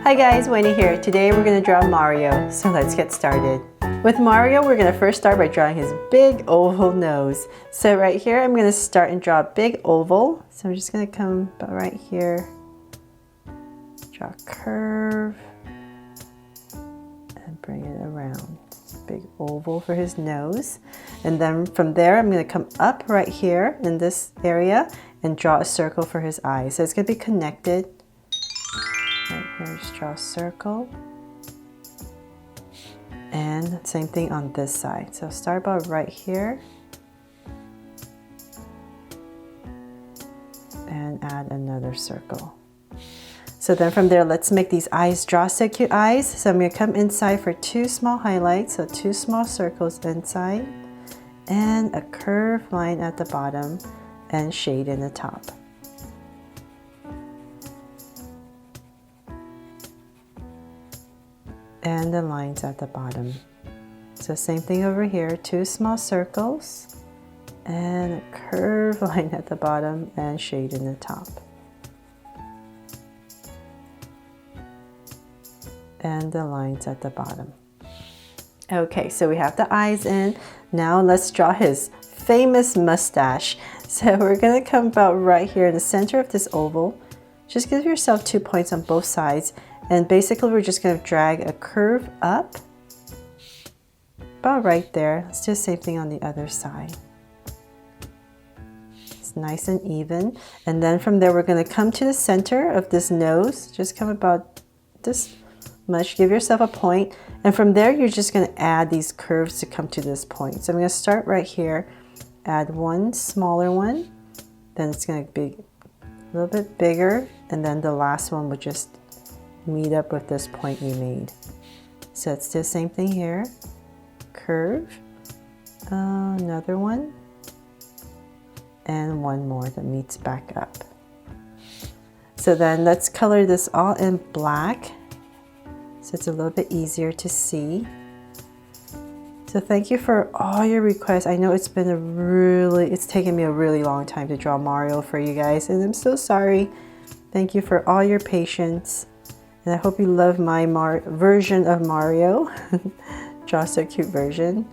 Hi guys, Winnie here. Today we're going to draw Mario, so let's get started. With Mario, we're going to first start by drawing his big oval nose. So right here, I'm going to start and draw a big oval. So I'm just going to come about right here, draw a curve, and bring it around. Big oval for his nose. And then from there, I'm going to come up right here in this area and draw a circle for his eyes. So it's going to be connected. Right here, just draw a circle. And same thing on this side. So start about right here. And add another circle. So then from there, let's make these eyes draw so cute eyes. So I'm going to come inside for two small highlights. So two small circles inside. And a curved line at the bottom. And shade in the top. And the lines at the bottom. So same thing over here, two small circles and a curved line at the bottom and shade in the top. And the lines at the bottom. Okay, so we have the eyes in. Now let's draw his famous mustache. So we're gonna come about right here in the center of this oval. Just give yourself 2 points on both sides. And basically we're just going to drag a curve up about right there. Let's do the same thing on the other side. It's nice and even. And then from there we're going to come to the center of this nose. Just come about this much. Give yourself a point. And from there you're just going to add these curves to come to this point. So I'm going to start right here. Add one smaller one. Then it's going to be a little bit bigger. And then the last one would just meet up with this point you made. So let's do the same thing here. Curve, another one, and one more that meets back up. So then let's color this all in black so it's a little bit easier to see. So thank you for all your requests. I know it's taken me a really long time to draw Mario for you guys, and I'm so sorry. Thank you for all your patience. And I hope you love my version of Mario. Draw so cute version.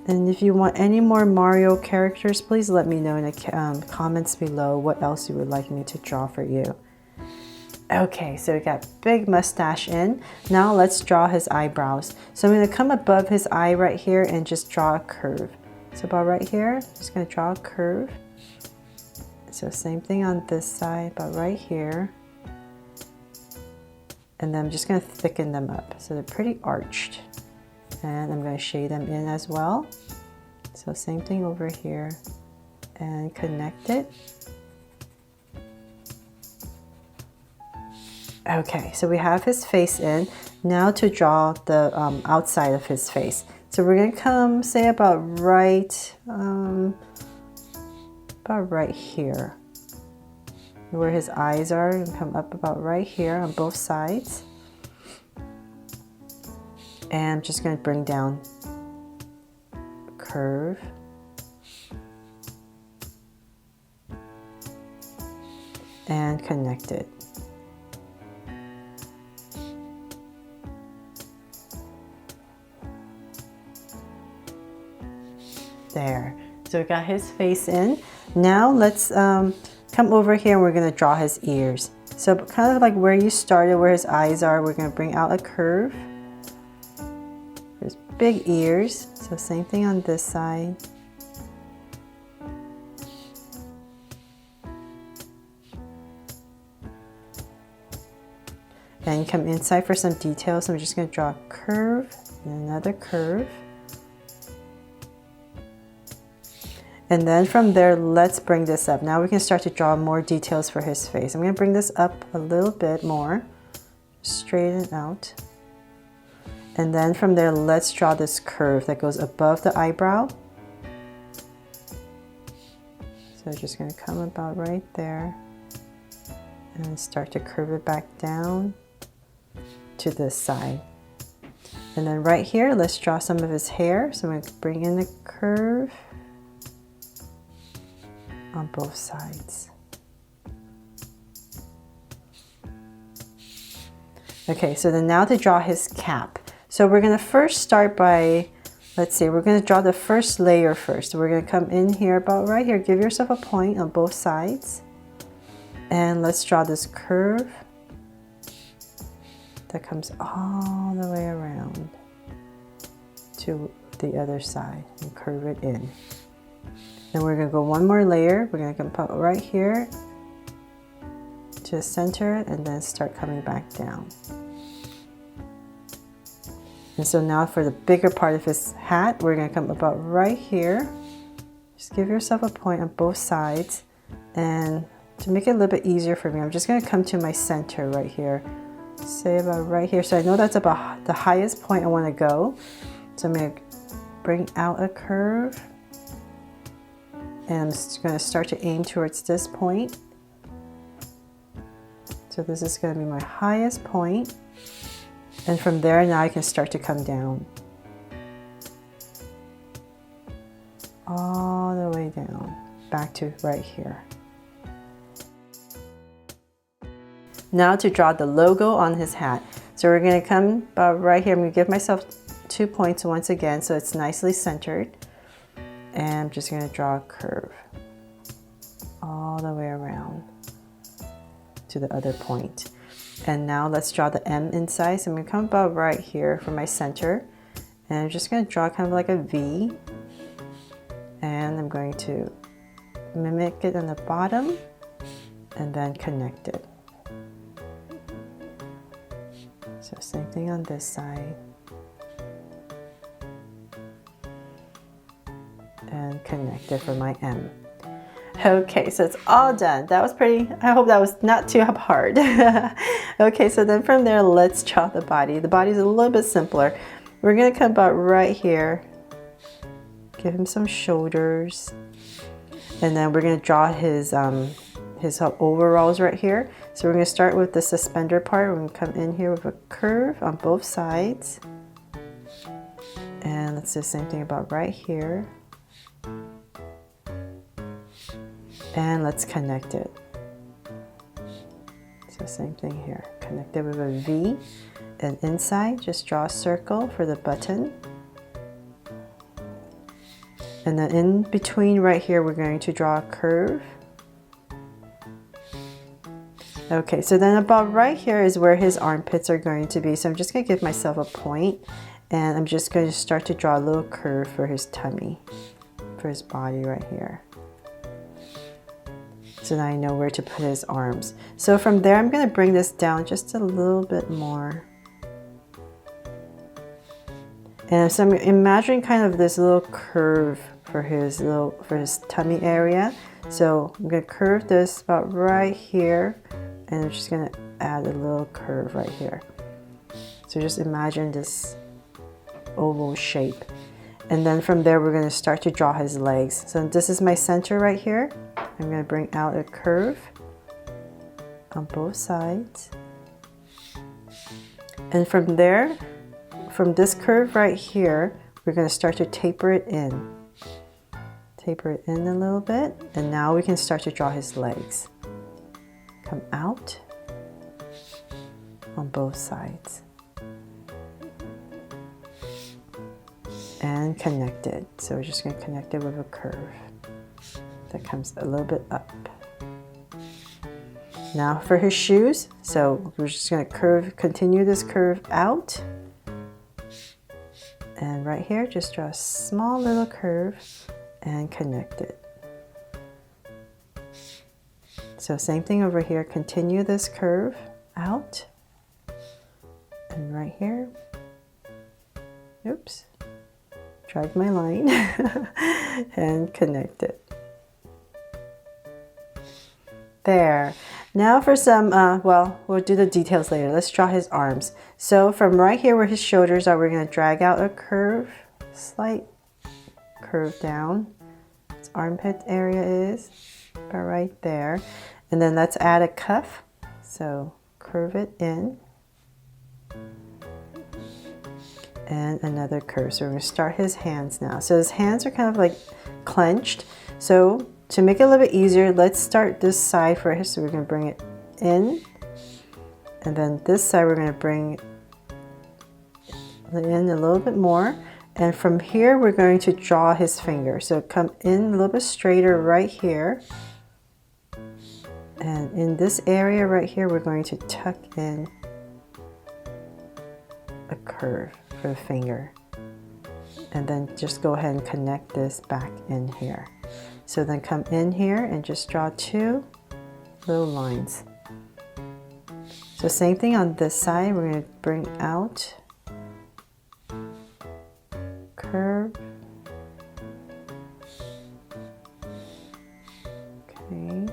And if you want any more Mario characters, please let me know in the comments below what else you would like me to draw for you. Okay, so we got big mustache in. Now let's draw his eyebrows. So I'm going to come above his eye right here and just draw a curve. So about right here, just going to draw a curve. So same thing on this side, about right here. And then I'm just going to thicken them up so they're pretty arched. And I'm going to shade them in as well. So same thing over here and connect it. Okay, so we have his face in. Now to draw the outside of his face. So we're going to come, say about right here. Where his eyes are, and come up about right here on both sides. And I'm just going to bring down a curve. And connect it. There. So we got his face in. Now let's come over here and we're going to draw his ears. So kind of like where you started, where his eyes are, we're going to bring out a curve. There's big ears. So same thing on this side. And come inside for some details. So I'm just going to draw a curve and another curve. And then from there, let's bring this up. Now we can start to draw more details for his face. I'm going to bring this up a little bit more. Straighten it out. And then from there, let's draw this curve that goes above the eyebrow. So just going to come about right there. And start to curve it back down to this side. And then right here, let's draw some of his hair. So I'm going to bring in the curve on both sides. Okay, so then now to draw his cap. So we're gonna first start by, let's see, we're gonna draw the first layer first. So we're gonna come in here about right here. Give yourself a point on both sides. And let's draw this curve that comes all the way around to the other side and curve it in. Then we're gonna go one more layer. We're gonna come up right here to the center and then start coming back down. And so now for the bigger part of his hat, we're gonna come about right here. Just give yourself a point on both sides. And to make it a little bit easier for me, I'm just gonna come to my center right here. Say about right here. So I know that's about the highest point I wanna go. So I'm gonna bring out a curve. And I'm just gonna start to aim towards this point. So this is gonna be my highest point. And from there, now I can start to come down. All the way down, back to right here. Now to draw the logo on his hat. So we're gonna come about right here. I'm gonna give myself 2 points once again so it's nicely centered. And I'm just gonna draw a curve all the way around to the other point. And now let's draw the M inside. So I'm gonna come about right here for my center. And I'm just gonna draw kind of like a V. And I'm going to mimic it on the bottom and then connect it. So same thing on this side. And connect it for my M. Okay, so it's all done. That was pretty, I hope that was not too hard. Okay, so then from there, let's draw the body. The body's a little bit simpler. We're gonna come about right here. Give him some shoulders. And then we're gonna draw his overalls right here. So we're gonna start with the suspender part. We're gonna come in here with a curve on both sides. And let's do the same thing about right here. And let's connect it. So same thing here. Connect it with a V. And inside, just draw a circle for the button. And then in between right here, we're going to draw a curve. Okay, so then about right here is where his armpits are going to be. So I'm just gonna give myself a point, and I'm just going to start to draw a little curve for his tummy, for his body right here. So now I know where to put his arms. So from there, I'm gonna bring this down just a little bit more. And so I'm imagining kind of this little curve for his tummy area. So I'm gonna curve this about right here, and I'm just gonna add a little curve right here. So just imagine this oval shape. And then from there, we're gonna start to draw his legs. So this is my center right here. I'm gonna bring out a curve on both sides. And from there, from this curve right here, we're gonna start to taper it in. Taper it in a little bit, and now we can start to draw his legs. Come out on both sides. And connect it. So we're just gonna connect it with a curve that comes a little bit up. Now for his shoes, so we're just gonna continue this curve out. And right here, just draw a small little curve and connect it. So same thing over here, continue this curve out. And right here, oops, drag my line and connect it. There. Now for some, well, we'll do the details later. Let's draw his arms. So from right here where his shoulders are, we're gonna drag out a curve, slight curve down. His armpit area is about right there. And then let's add a cuff. So curve it in. And another curve. So we're gonna start his hands now. So his hands are kind of like clenched. So to make it a little bit easier, let's start this side first. So we're gonna bring it in And then this side we're going to bring in a little bit more. And from here we're going to draw his finger. So come in a little bit straighter right here. And in this area right here, we're going to tuck in a curve for the finger. And then just go ahead and connect this back in here. So then come in here and just draw 2 little lines. So same thing on this side, we're going to bring out curve. Okay.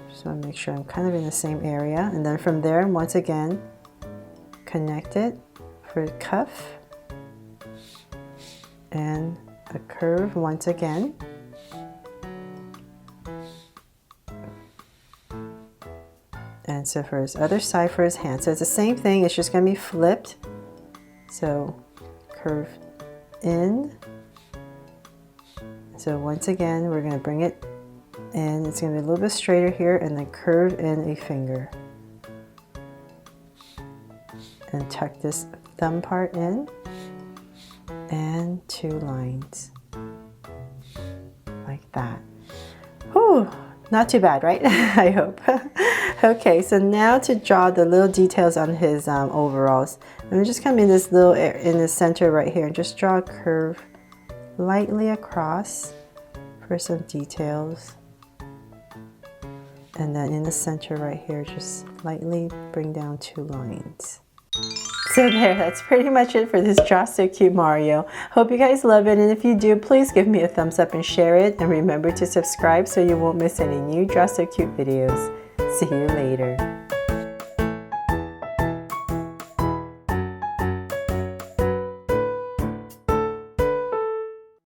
Just want to make sure I'm kind of in the same area. And then from there, once again, connect it for the cuff. And a curve once again. And so for his other side, for his hand. So it's the same thing, it's just going to be flipped. So curve in. So once again, we're going to bring it in. It's going to be a little bit straighter here, and then curve in a finger. And tuck this thumb part in. And 2 lines. Like that. Whew, not too bad, right? I hope. Okay, so now to draw the little details on his overalls. Let me just come in this little in the center right here and just draw a curve lightly across for some details. And then in the center right here, just lightly bring down 2 lines. So there, that's pretty much it for this Draw So Cute Mario. Hope you guys love it, and if you do, please give me a thumbs up and share it, and remember to subscribe so you won't miss any new Draw So Cute videos. See you later.